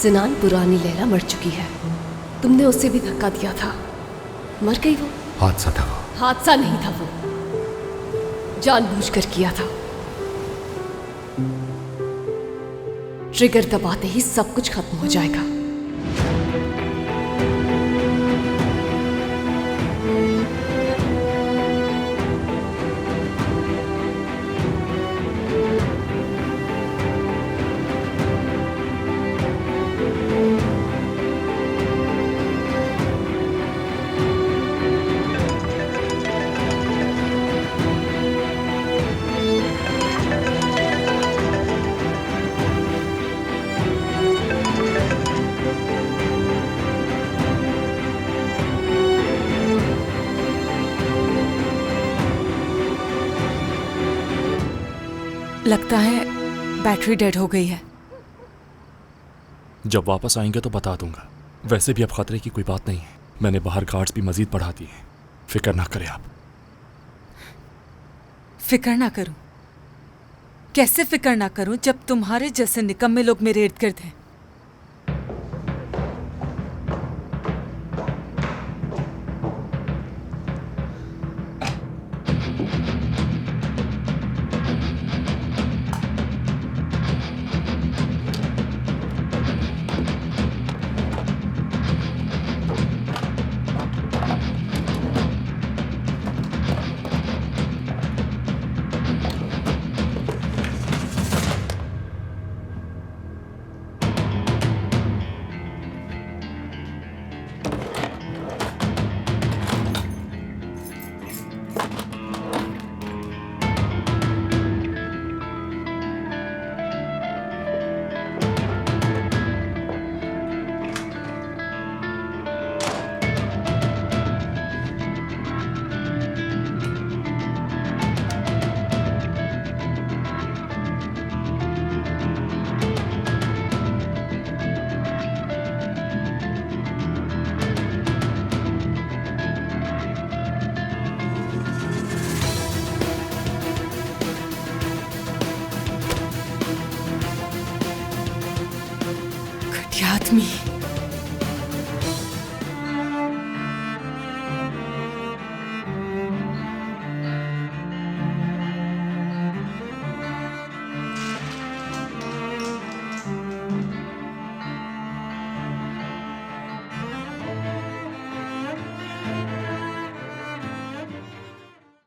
सिनान पुरानी लैला मर चुकी है। तुमने उसे भी धक्का दिया था, मर गई वो। हादसा था वो। हादसा नहीं था वो, जानबूझकर किया था। ट्रिगर दबाते ही सब कुछ खत्म हो जाएगा। लगता है बैटरी डेड हो गई है। जब वापस आएंगे तो बता दूंगा। वैसे भी अब खतरे की कोई बात नहीं है। मैंने बाहर गार्ड्स भी मजीद बढ़ा दिए हैं। फिक्र ना करें आप। फिक्र ना करूं? कैसे फिक्र ना करूं जब तुम्हारे जैसे निकम्मे लोग मेरे इर्द गिर्द हैं। घटिया आदमी।